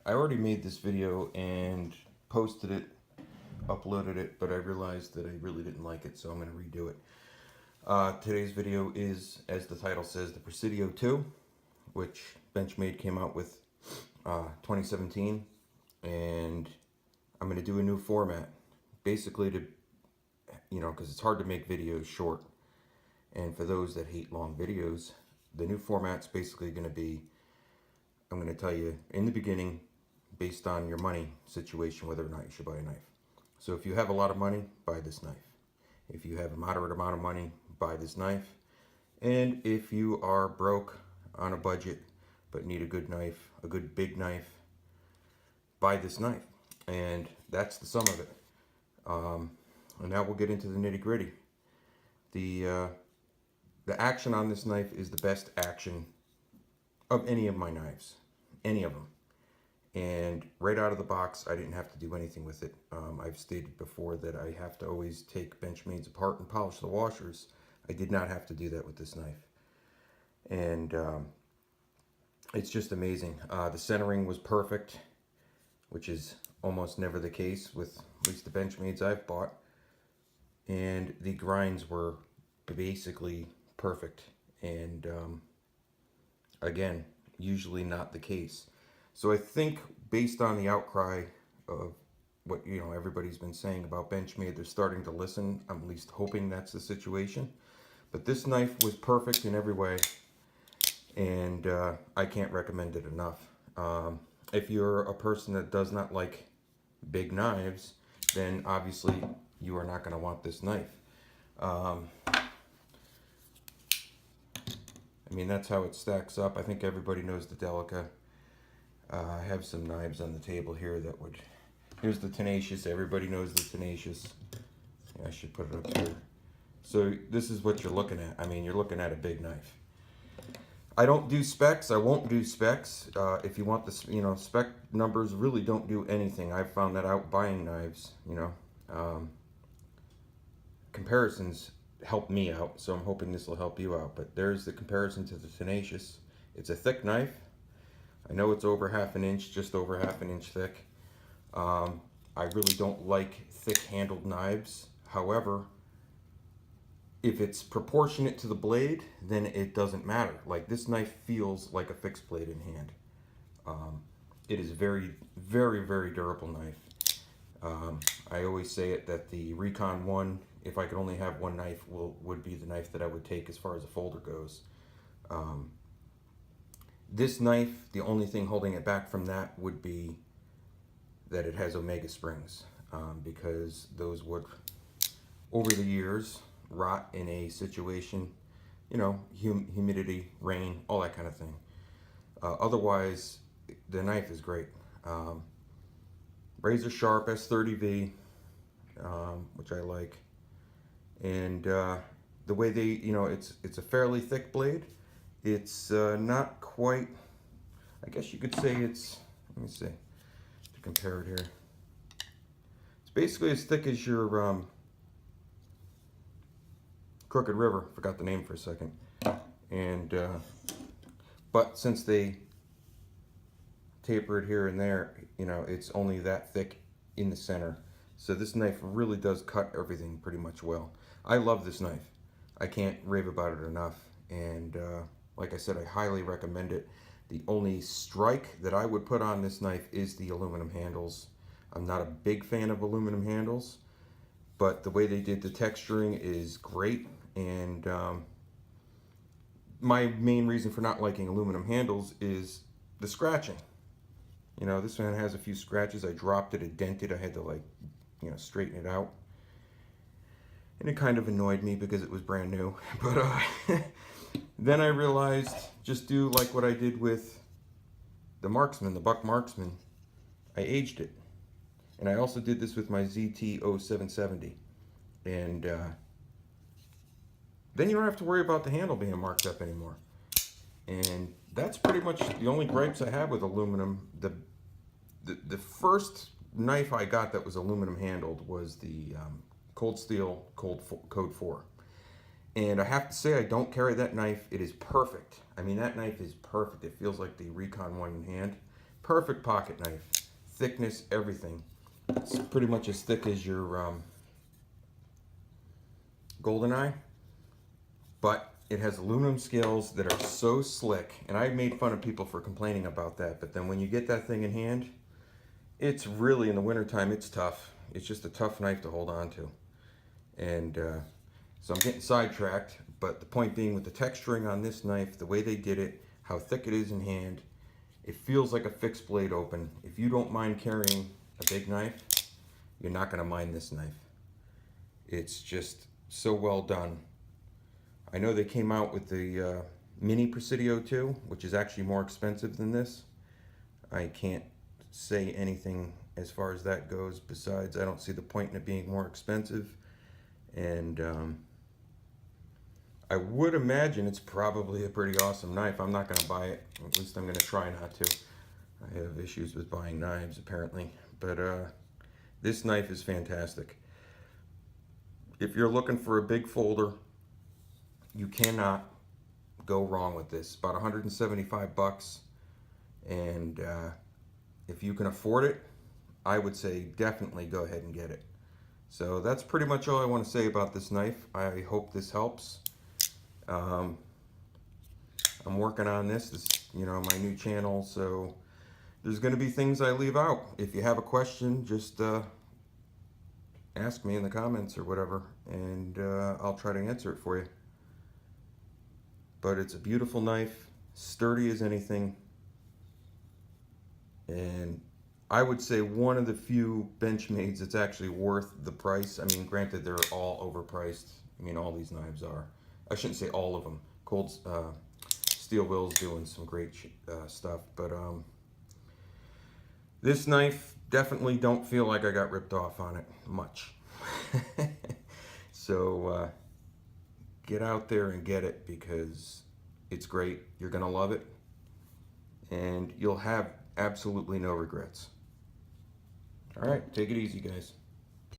I already made this video and posted it, uploaded it, but I realized that I really didn't like it, so I'm going to redo it. Today's video is, as the title says, the Presidio II, which Benchmade came out with 2017, and I'm going to do a new format, basically to, because it's hard to make videos short, and for those that hate long videos, the new format's basically going to be, I'm going to tell you in the beginning, based on your money situation, whether or not you should buy a knife. So if you have a lot of money, buy this knife. If you have a moderate amount of money, buy this knife. And if you are broke on a budget but need a good knife, a good big knife, buy this knife. And that's the sum of it. And now we'll get into the nitty-gritty. The action on this knife is the best action of any of my knives, any of them. And right out of the box, I didn't have to do anything with it. I've stated before that I have to always take Benchmades apart and polish the washers. I did not have to do that with this knife. And it's just amazing. The centering was perfect, which is almost never the case with at least the Benchmades I've bought. And the grinds were basically perfect. And again, usually not the case. So I think based on the outcry of what everybody's been saying about Benchmade, they're starting to listen. I'm at least hoping that's the situation. But this knife was perfect in every way, and I can't recommend it enough. If you're a person that does not like big knives, then obviously you are not going to want this knife. I mean, that's how it stacks up. I think everybody knows the Delica. I have some knives on the table here that would... Here's the Tenacious. Everybody knows the Tenacious. Yeah, I should put it up here. So this is what you're looking at. I mean, you're looking at a big knife. I don't do specs. I won't do specs. If you want the, spec numbers really don't do anything. I've found that out buying knives, comparisons help me out, so I'm hoping this will help you out. But there's the comparison to the Tenacious. It's a thick knife. I know it's over half an inch, just over half an inch thick. I really don't like thick-handled knives. However, if it's proportionate to the blade, then it doesn't matter. Like, this knife feels like a fixed blade in hand. It is very, very, very durable knife. I always say it that the Recon 1, if I could only have one knife, would be the knife that I would take as far as a folder goes. This knife, the only thing holding it back from that would be that it has Omega springs, because those would, over the years, rot in a situation, humidity, rain, all that kind of thing. Otherwise, the knife is great. Razor sharp S30V, which I like. And the way they, it's a fairly thick blade. It's not quite, I guess you could say it's, let me see, to compare it here. It's basically as thick as your Crooked River, forgot the name for a second. And, but since they taper it here and there, it's only that thick in the center. So this knife really does cut everything pretty much well. I love this knife. I can't rave about it enough. And like I said, I highly recommend it. The only strike that I would put on this knife is the aluminum handles. I'm not a big fan of aluminum handles, but the way they did the texturing is great. And my main reason for not liking aluminum handles is the scratching. This one has a few scratches. I dropped it, it dented. I had to straighten it out. And it kind of annoyed me because it was brand new. But then I realized, just do like what I did with the Marksman, the Buck Marksman. I aged it. And I also did this with my ZT-0770. And then you don't have to worry about the handle being marked up anymore. And that's pretty much the only gripes I have with aluminum. The first knife I got that was aluminum handled was the Cold Steel Code 4. And I have to say, I don't carry that knife. It is perfect. I mean, that knife is perfect. It feels like the Recon 1 in hand. perfect pocket knife. Thickness, everything. It's pretty much as thick as your GoldenEye, but it has aluminum scales that are so slick, and I made fun of people for complaining about that, but then when you get that thing in hand, it's really, in the wintertime, it's tough. It's just a tough knife to hold on to. And so I'm getting sidetracked, but the point being, with the texturing on this knife, the way they did it, how thick it is in hand, it feels like a fixed blade open. If you don't mind carrying a big knife, you're not gonna mind this knife. It's just so well done. I know they came out with the mini Presidio II, which is actually more expensive than this. I can't say anything as far as that goes, besides I don't see the point in it being more expensive. And I would imagine it's probably a pretty awesome knife. I'm not going to buy it. At least I'm going to try not to. I have issues with buying knives, apparently. But this knife is fantastic. If you're looking for a big folder, you cannot go wrong with this. About 175 bucks. And if you can afford it, I would say definitely go ahead and get it. So that's pretty much all I want to say about this knife. I hope this helps. I'm working on this, you know, my new channel, so there's going to be things I leave out. If you have a question, just ask me in the comments or whatever, and I'll try to answer it for you. But it's a beautiful knife, sturdy as anything, and I would say one of the few Benchmades that's actually worth the price. I mean, granted, they're all overpriced. I mean, all these knives are. I shouldn't say all of them. Steel Will's doing some great stuff, but this knife, definitely don't feel like I got ripped off on it much. So get out there and get it, because it's great. You're gonna love it, and you'll have absolutely no regrets. All right, take it easy, guys.